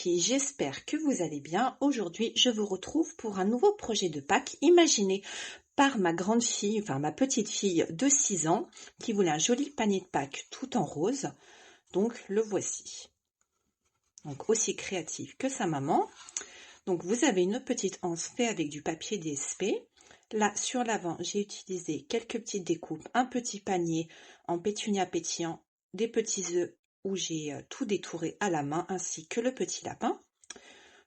filles, j'espère que vous allez bien. Aujourd'hui, je vous retrouve pour un nouveau projet de Pâques imaginé par ma grande fille, enfin ma petite fille de 6 ans, qui voulait un joli panier de Pâques tout en rose. Donc, le voici. Donc, aussi créatif que sa maman. Donc, vous avez une petite anse faite avec du papier DSP. Là, sur l'avant, j'ai utilisé quelques petites découpes, un petit panier en pétunia pétillant, des petits œufs où j'ai tout détouré à la main, ainsi que le petit lapin.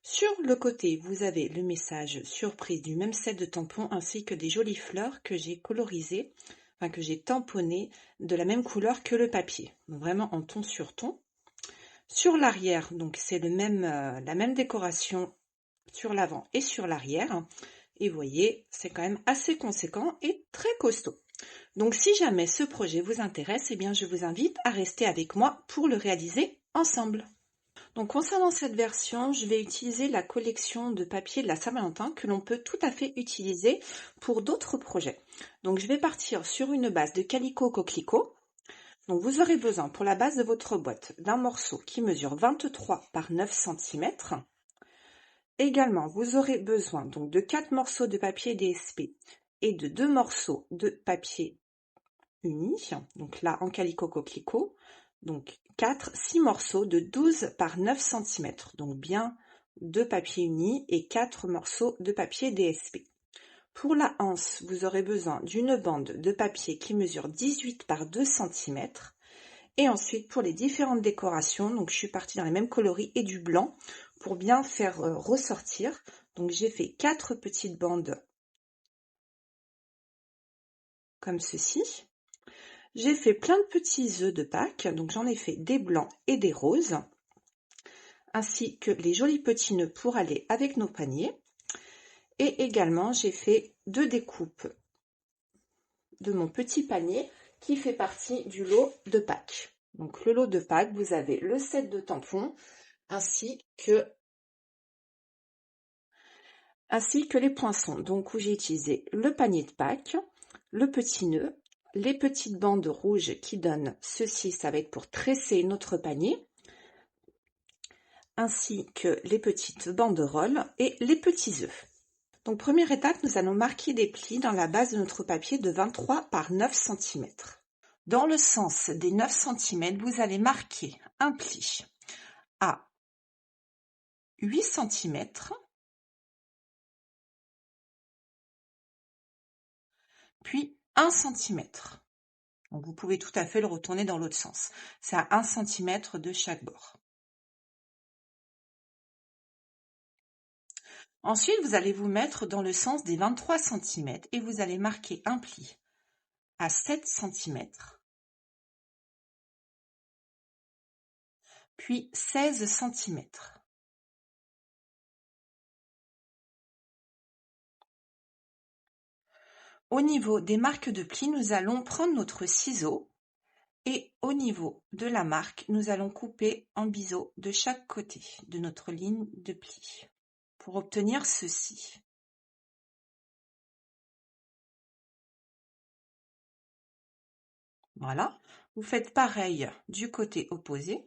Sur le côté, vous avez le message surprise du même set de tampons, ainsi que des jolies fleurs que j'ai colorisées, enfin que j'ai tamponnées de la même couleur que le papier, donc vraiment en ton sur ton. Sur l'arrière, donc c'est la même décoration sur l'avant et sur l'arrière. Et vous voyez, c'est quand même assez conséquent et très costaud. Donc si jamais ce projet vous intéresse, eh bien je vous invite à rester avec moi pour le réaliser ensemble. Donc concernant cette version, je vais utiliser la collection de papier de la Saint-Valentin que l'on peut tout à fait utiliser pour d'autres projets. Donc je vais partir sur une base de Calico Coquelicot. Donc vous aurez besoin pour la base de votre boîte d'un morceau qui mesure 23 par 9 cm. Également, vous aurez besoin donc de 4 morceaux de papier DSP et de 2 morceaux de papier uni, donc là en Calico Coquelicot, donc 6 morceaux de 12 par 9 cm, donc bien 2 papiers unis et 4 morceaux de papier DSP. Pour la anse, vous aurez besoin d'une bande de papier qui mesure 18 par 2 cm. Et ensuite, pour les différentes décorations, donc je suis partie dans les mêmes coloris et du blanc pour bien faire ressortir. Donc j'ai fait 4 petites bandes comme ceci. J'ai fait plein de petits œufs de Pâques, donc j'en ai fait des blancs et des roses, ainsi que les jolis petits nœuds pour aller avec nos paniers. Et également, j'ai fait 2 découpes de mon petit panier qui fait partie du lot de Pâques. Donc le lot de Pâques, vous avez le set de tampons ainsi que les poinçons. Donc où j'ai utilisé le panier de Pâques, le petit nœud, les petites bandes rouges qui donnent ceci, ça va être pour tresser notre panier, ainsi que les petites banderoles et les petits œufs. Donc première étape, nous allons marquer des plis dans la base de notre papier de 23 par 9 cm. Dans le sens des 9 cm, vous allez marquer un pli à 8 cm, puis 1 cm. Donc vous pouvez tout à fait le retourner dans l'autre sens. C'est à 1 cm de chaque bord. Ensuite, vous allez vous mettre dans le sens des 23 cm et vous allez marquer un pli à 7 cm, puis 16 cm. Au niveau des marques de plis, nous allons prendre notre ciseau et au niveau de la marque, nous allons couper en biseau de chaque côté de notre ligne de pli pour obtenir ceci. Voilà, vous faites pareil du côté opposé.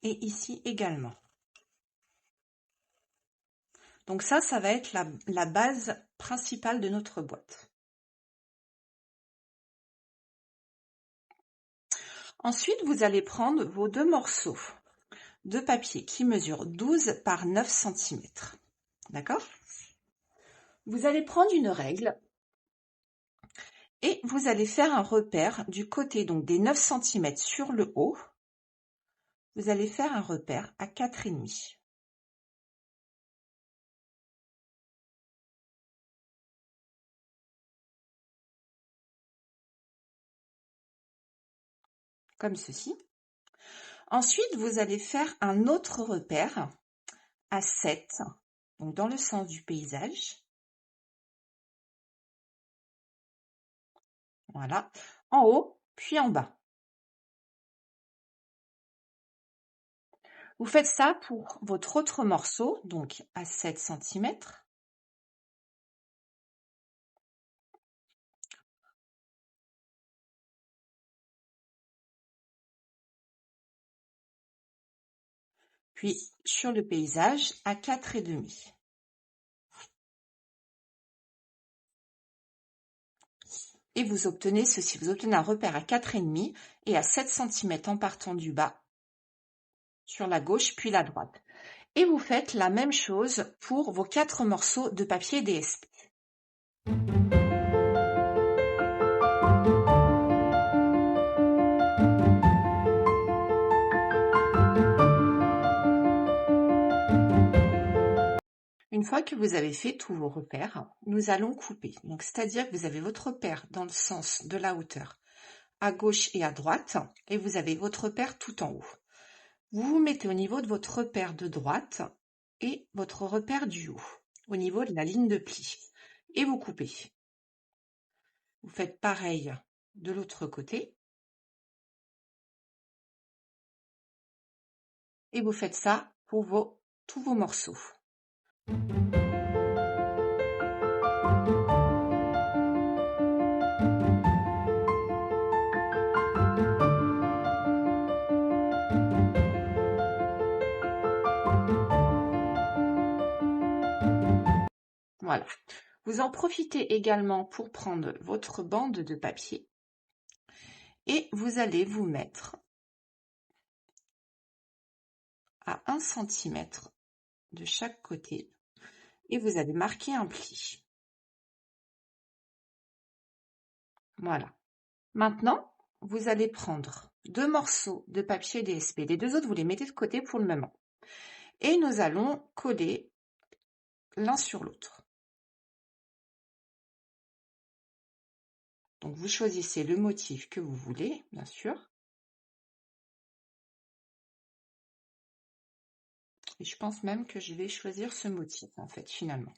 Et ici également. Donc ça va être la base principale de notre boîte. Ensuite, vous allez prendre vos 2 morceaux de papier qui mesurent 12 par 9 cm. D'accord? Vous allez prendre une règle et vous allez faire un repère du côté donc des 9 cm sur le haut. Vous allez faire un repère à 4,5. Comme ceci. Ensuite, vous allez faire un autre repère à 7, donc dans le sens du paysage. Voilà, en haut, puis en bas. Vous faites ça pour votre autre morceau, donc à 7 cm. puis sur le paysage à 4,5. Et vous obtenez ceci, vous obtenez un repère à 4,5 et à 7 cm en partant du bas sur la gauche puis la droite. Et vous faites la même chose pour vos 4 morceaux de papier DSP. Une fois que vous avez fait tous vos repères, nous allons couper. Donc, c'est-à-dire que vous avez votre repère dans le sens de la hauteur à gauche et à droite, et vous avez votre repère tout en haut. Vous vous mettez au niveau de votre repère de droite et votre repère du haut, au niveau de la ligne de pli, et vous coupez. Vous faites pareil de l'autre côté, et vous faites ça pour tous vos morceaux. Voilà. Vous en profitez également pour prendre votre bande de papier et vous allez vous mettre à 1 cm de chaque côté et vous allez marquer un pli. Voilà. Maintenant, vous allez prendre 2 morceaux de papier DSP. Les 2 autres, vous les mettez de côté pour le moment. Et nous allons coller l'un sur l'autre. Donc, vous choisissez le motif que vous voulez, bien sûr. Et je pense même que je vais choisir ce motif, en fait, finalement.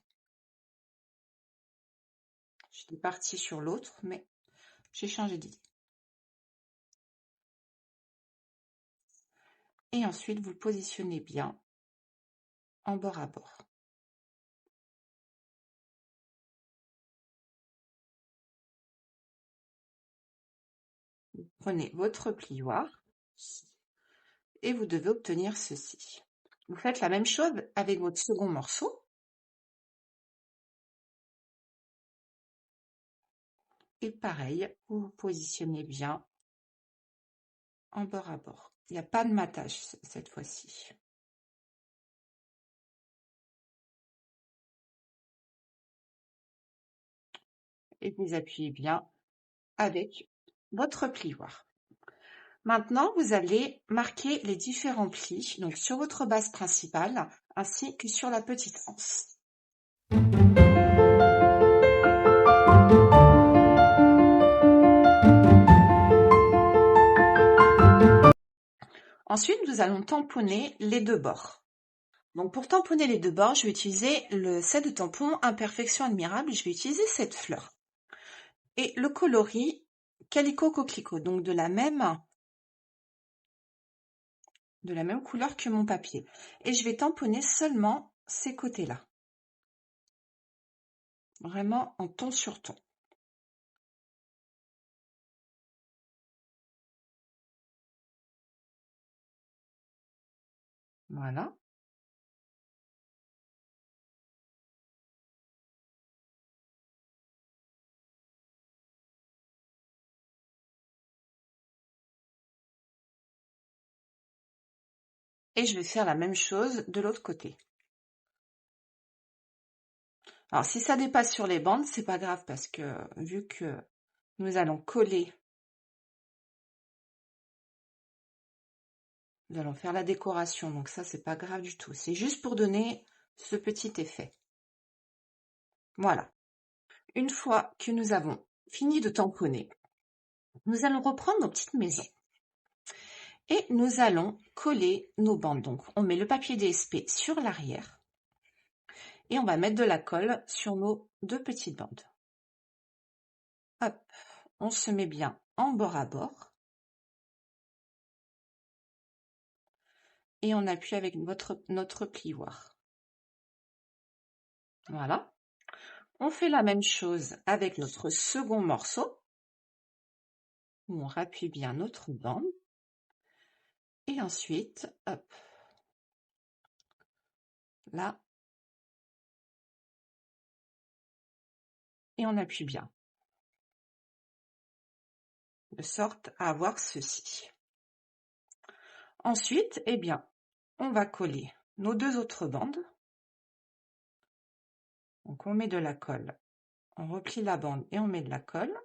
J'étais partie sur l'autre, mais j'ai changé d'idée. Et ensuite, vous le positionnez bien en bord à bord. Vous prenez votre plioir et vous devez obtenir ceci. Vous faites la même chose avec votre second morceau. Et pareil, vous vous positionnez bien en bord à bord. Il n'y a pas de matage cette fois-ci. Et vous appuyez bien avec votre plioir. Maintenant, vous allez marquer les différents plis, donc sur votre base principale, ainsi que sur la petite anse. Ensuite, nous allons tamponner les 2 bords. Donc pour tamponner les 2 bords, je vais utiliser le set de tampons Imperfection Admirable. Je vais utiliser cette fleur. Et le coloris Calico Coquelicot, donc de la même couleur que mon papier. Et je vais tamponner seulement ces côtés-là. Vraiment en ton sur ton. Voilà. Et je vais faire la même chose de l'autre côté. Alors si ça dépasse sur les bandes, c'est pas grave parce que vu que nous allons coller, nous allons faire la décoration, donc ça c'est pas grave du tout. C'est juste pour donner ce petit effet. Voilà. Une fois que nous avons fini de tamponner, nous allons reprendre nos petites maisons. Et nous allons coller nos bandes. Donc, on met le papier DSP sur l'arrière et on va mettre de la colle sur nos 2 petites bandes. Hop, on se met bien en bord à bord et on appuie avec notre plioir. Voilà. On fait la même chose avec notre second morceau où on rappuie bien notre bande et ensuite, hop, là, et on appuie bien, de sorte à avoir ceci. Ensuite, eh bien, on va coller nos 2 autres bandes. Donc on met de la colle, on replie la bande et on met de la colle.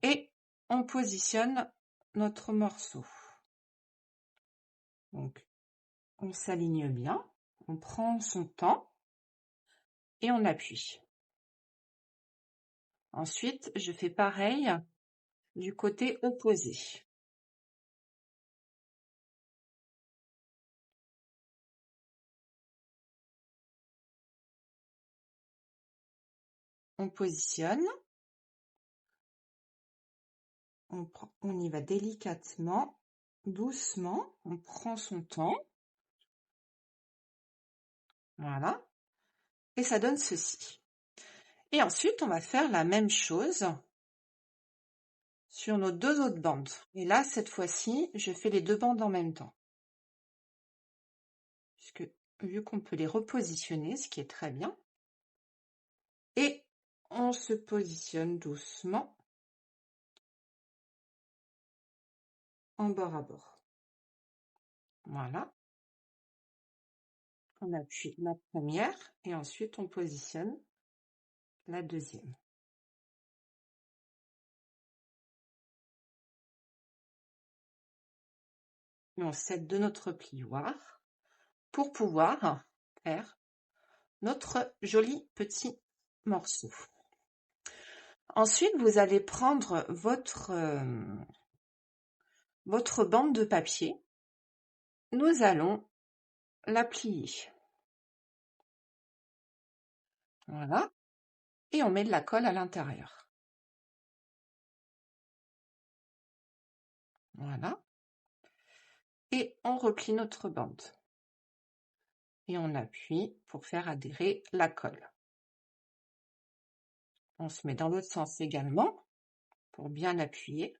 Et on positionne notre morceau. Donc on s'aligne bien, on prend son temps et on appuie. Ensuite, je fais pareil du côté opposé. On positionne, on y va délicatement, doucement, on prend son temps. Voilà. Et ça donne ceci. Et ensuite, on va faire la même chose sur nos 2 autres bandes. Et là, cette fois-ci, je fais les 2 bandes en même temps. Puisque, vu qu'on peut les repositionner, ce qui est très bien. Et on se positionne doucement en bord à bord. Voilà. On appuie la première et ensuite on positionne la deuxième. Et on s'aide de notre plioir pour pouvoir faire notre joli petit morceau. Ensuite, vous allez prendre votre bande de papier. Nous allons la plier. Voilà. Et on met de la colle à l'intérieur. Voilà. Et on replie notre bande. Et on appuie pour faire adhérer la colle. On se met dans l'autre sens également pour bien appuyer.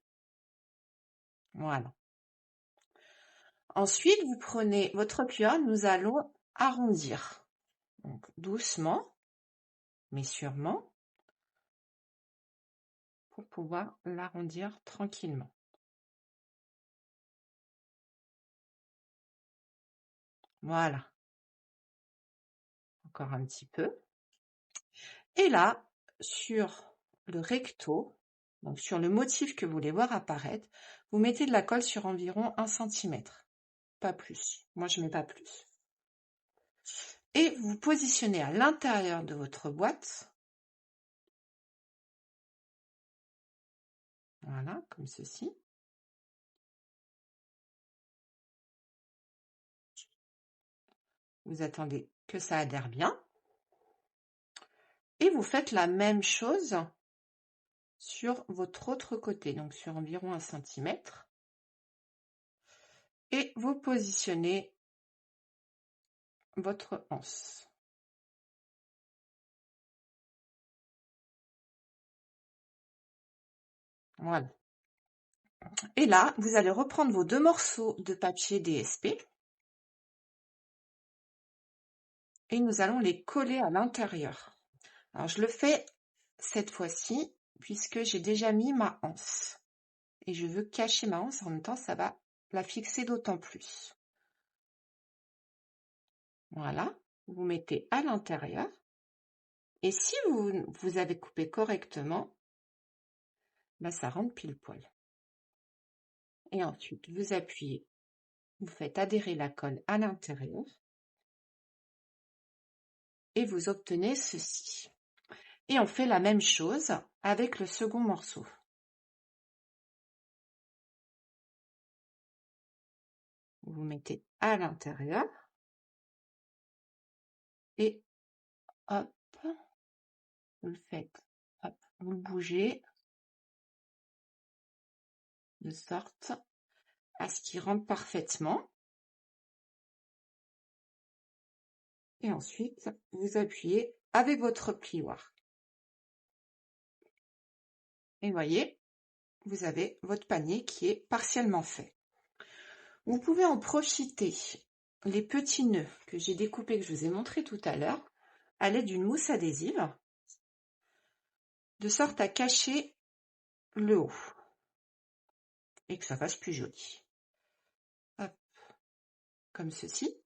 Voilà. Ensuite, vous prenez votre pliant, nous allons arrondir. Donc doucement, mais sûrement, pour pouvoir l'arrondir tranquillement. Voilà. Encore un petit peu. Et là, sur le recto, donc sur le motif que vous voulez voir apparaître, vous mettez de la colle sur environ 1 cm. Pas plus. Moi, je mets pas plus. Et vous positionnez à l'intérieur de votre boîte. Voilà, comme ceci. Vous attendez que ça adhère bien. Et vous faites la même chose sur votre autre côté, donc sur environ 1 cm. Et vous positionnez votre anse. Voilà. Et là, vous allez reprendre vos 2 morceaux de papier DSP et nous allons les coller à l'intérieur. Alors, je le fais cette fois-ci puisque j'ai déjà mis ma anse. Et je veux cacher ma anse, en même temps, ça va la fixer d'autant plus. Voilà, vous mettez à l'intérieur. Et si vous avez coupé correctement, ben ça rentre pile poil. Et ensuite, vous appuyez, vous faites adhérer la colle à l'intérieur. Et vous obtenez ceci. Et on fait la même chose avec le second morceau. Vous mettez à l'intérieur. Et hop, vous le faites, hop, vous le bougez de sorte à ce qu'il rentre parfaitement. Et ensuite, vous appuyez avec votre plioir. Et voyez, vous avez votre panier qui est partiellement fait. Vous pouvez en profiter les petits nœuds que j'ai découpés, que je vous ai montré tout à l'heure, à l'aide d'une mousse adhésive, de sorte à cacher le haut et que ça fasse plus joli. Hop, comme ceci.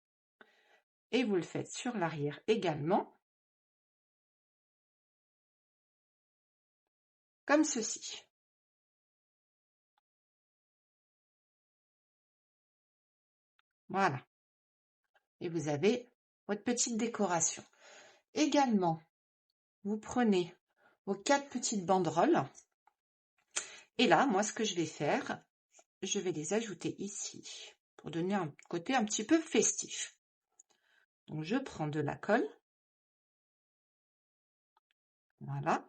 Et vous le faites sur l'arrière également, comme ceci. Voilà. Et vous avez votre petite décoration. Également, vous prenez vos 4 petites banderoles. Et là, moi, ce que je vais faire, je vais les ajouter ici pour donner un côté un petit peu festif. Donc, je prends de la colle. Voilà.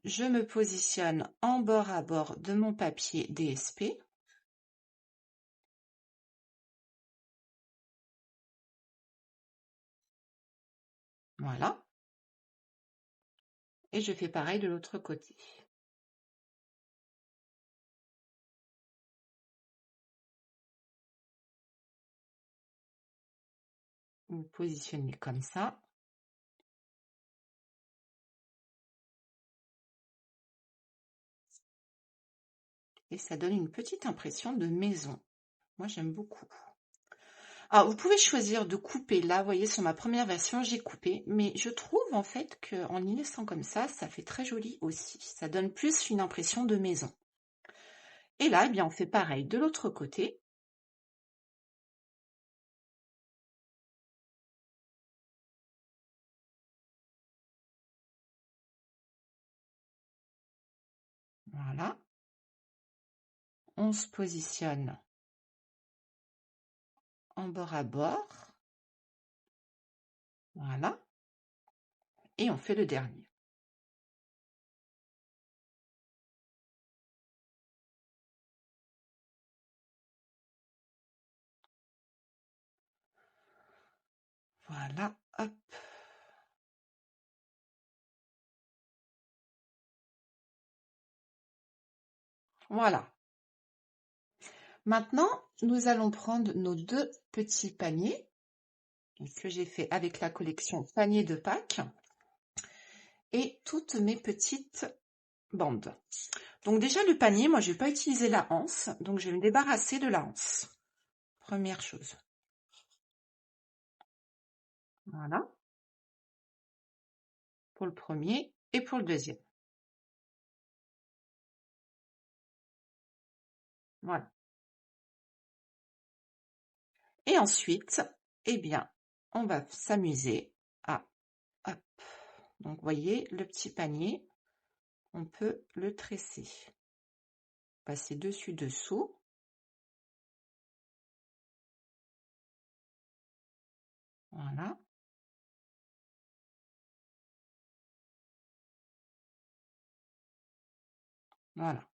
Je me positionne en bord à bord de mon papier DSP. Voilà. Et je fais pareil de l'autre côté. Vous positionnez comme ça. Et ça donne une petite impression de maison. Moi, j'aime beaucoup. Alors, vous pouvez choisir de couper. Là, vous voyez, sur ma première version, j'ai coupé. Mais je trouve, en fait, qu'en y laissant comme ça fait très joli aussi. Ça donne plus une impression de maison. Et là, eh bien, on fait pareil de l'autre côté. Voilà. On se positionne en bord à bord. Voilà. Et on fait le dernier. Voilà, hop. Voilà. Maintenant, nous allons prendre nos 2 petits paniers que j'ai fait avec la collection Panier de Pâques et toutes mes petites bandes. Donc déjà, le panier, moi, je ne vais pas utiliser la anse, donc je vais me débarrasser de la anse. Première chose. Voilà. Pour le premier et pour le deuxième. Voilà. Et ensuite, eh bien, on va s'amuser à... Hop. Donc, vous voyez, le petit panier, on peut le tresser. Passer dessus-dessous. Voilà. Voilà.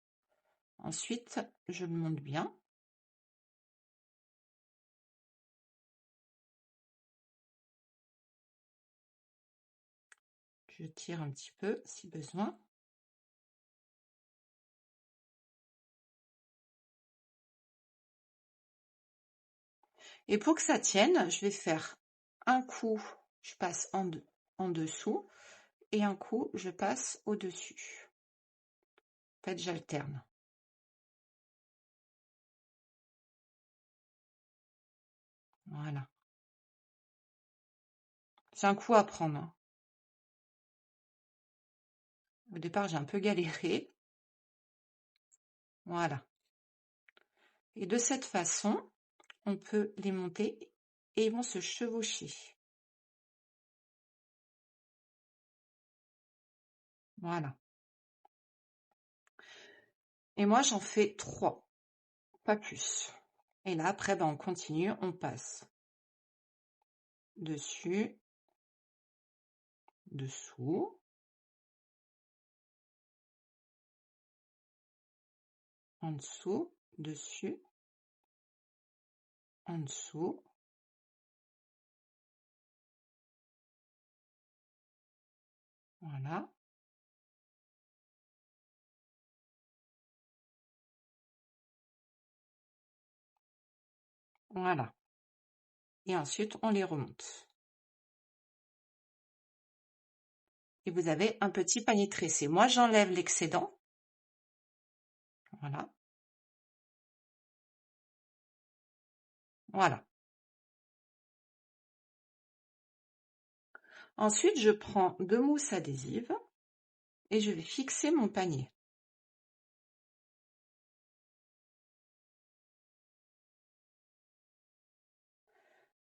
Ensuite, je le monte bien. Je tire un petit peu si besoin. Et pour que ça tienne, je vais faire un coup, je passe en dessous, et un coup, je passe au-dessus. En fait, j'alterne. Voilà. C'est un coup à prendre, hein. Au départ, j'ai un peu galéré. Voilà. Et de cette façon, on peut les monter et ils vont se chevaucher. Voilà. Et moi, j'en fais 3, pas plus. Et là, après, ben, on continue, on passe dessus, dessous, en dessous, dessus, en dessous. Voilà. Voilà. Et ensuite, on les remonte. Et vous avez un petit panier tressé. Moi, j'enlève l'excédent. Voilà. Voilà. Ensuite, je prends 2 mousses adhésives et je vais fixer mon panier.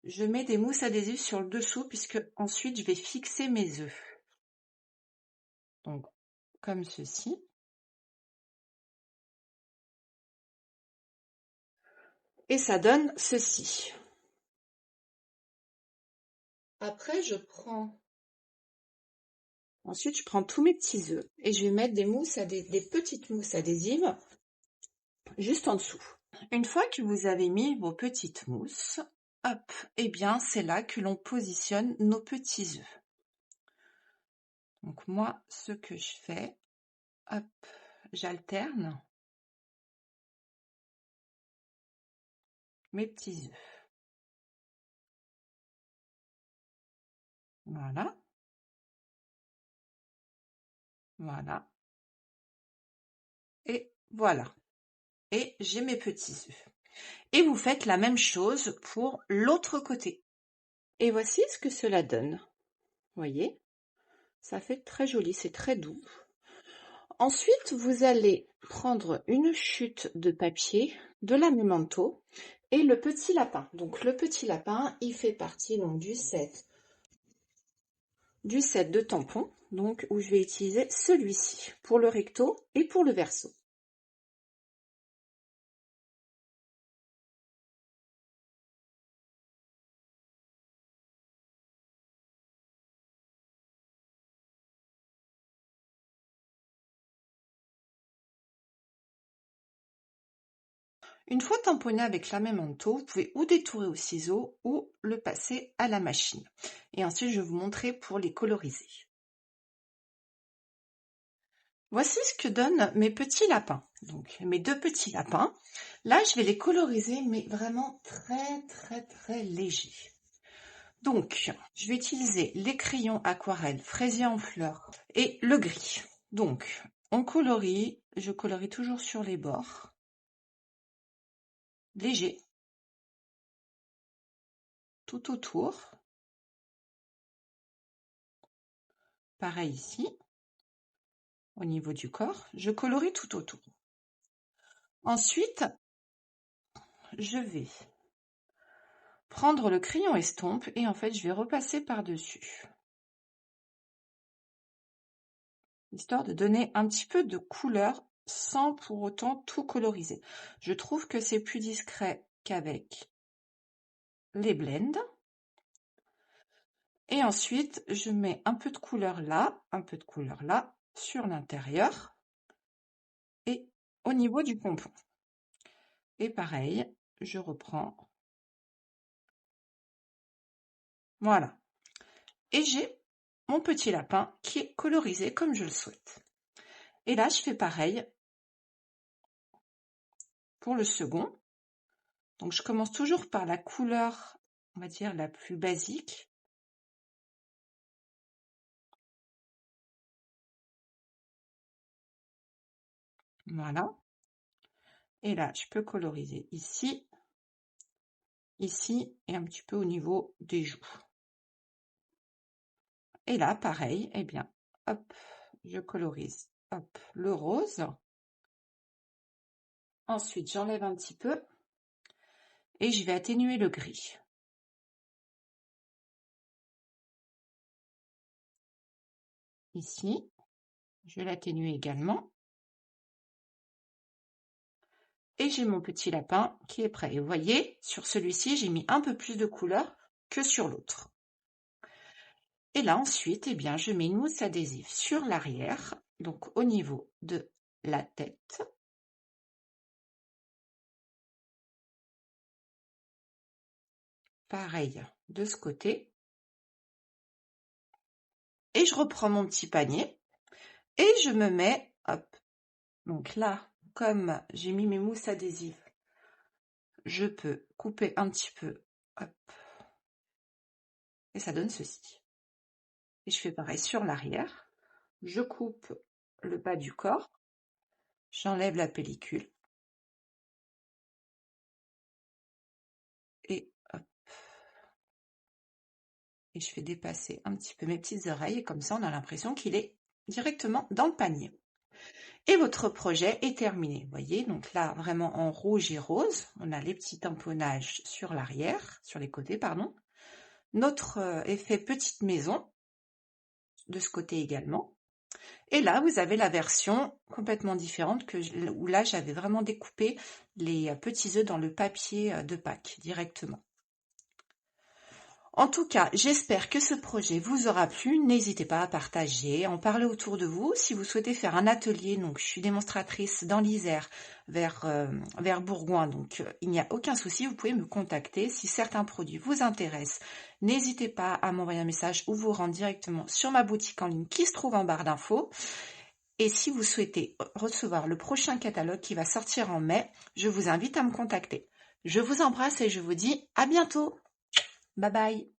Je mets des mousses adhésives sur le dessous puisque ensuite je vais fixer mes œufs. Donc, comme ceci. Et ça donne ceci. Après, ensuite, je prends tous mes petits œufs et je vais mettre des petites mousses adhésives juste en dessous. Une fois que vous avez mis vos petites mousses, hop, eh bien, c'est là que l'on positionne nos petits œufs. Donc moi, ce que je fais, hop, j'alterne mes petits œufs. Voilà. Voilà. Et voilà. Et j'ai mes petits œufs. Et vous faites la même chose pour l'autre côté. Et voici ce que cela donne. Voyez, ça fait très joli, c'est très doux. Ensuite, vous allez prendre une chute de papier, de la Memento et le petit lapin. Donc le petit lapin, il fait partie donc du set de tampons, donc où je vais utiliser celui-ci pour le recto et pour le verso. Une fois tamponné avec la Memento, vous pouvez ou détourer au ciseau ou le passer à la machine. Et ensuite, je vais vous montrer pour les coloriser. Voici ce que donnent mes petits lapins. Donc, mes 2 petits lapins. Là, je vais les coloriser, mais vraiment très légers. Donc, je vais utiliser les crayons aquarelle fraisier en fleurs et le gris. Donc, on colorie, je colorie toujours sur les bords. Léger. Tout autour. Pareil ici. Au niveau du corps, je colorie tout autour. Ensuite, je vais prendre le crayon estompe et en fait, je vais repasser par-dessus. Histoire de donner un petit peu de couleur sans pour autant tout coloriser. Je trouve que c'est plus discret qu'avec les blends. Et ensuite, je mets un peu de couleur là, un peu de couleur là, sur l'intérieur et au niveau du pompon. Et pareil, je reprends. Voilà. Et j'ai mon petit lapin qui est colorisé comme je le souhaite. Et là, je fais pareil pour le second. Donc, je commence toujours par la couleur, on va dire, la plus basique. Voilà. Et là, je peux coloriser ici, ici et un petit peu au niveau des joues. Et là, pareil, eh bien, hop, je colorise, hop, le rose. Ensuite, j'enlève un petit peu et je vais atténuer le gris. Ici, je vais l'atténuer également. Et j'ai mon petit lapin qui est prêt. Et vous voyez, sur celui-ci, j'ai mis un peu plus de couleur que sur l'autre. Et là, ensuite, eh bien, je mets une mousse adhésive sur l'arrière, donc au niveau de la tête. Pareil de ce côté. Et je reprends mon petit panier et je me mets, hop, donc là, comme j'ai mis mes mousses adhésives je peux couper un petit peu, hop, et ça donne ceci. Et je fais pareil sur l'arrière. Je coupe le bas du corps, j'enlève la pellicule, et hop, et je fais dépasser un petit peu mes petites oreilles, et comme ça on a l'impression qu'il est directement dans le panier. Et votre projet est terminé. Vous voyez, donc là, vraiment en rouge et rose, on a les petits tamponnages sur l'arrière, sur les côtés, pardon. Notre effet petite maison, de ce côté également. Et là, vous avez la version complètement différente où là, j'avais vraiment découpé les petits œufs dans le papier de Pâques directement. En tout cas, j'espère que ce projet vous aura plu. N'hésitez pas à partager, à en parler autour de vous. Si vous souhaitez faire un atelier, donc je suis démonstratrice dans l'Isère vers Bourgoin, donc il n'y a aucun souci, vous pouvez me contacter. Si certains produits vous intéressent, n'hésitez pas à m'envoyer un message ou vous rendre directement sur ma boutique en ligne qui se trouve en barre d'infos. Et si vous souhaitez recevoir le prochain catalogue qui va sortir en mai, je vous invite à me contacter. Je vous embrasse et je vous dis à bientôt. Bye bye.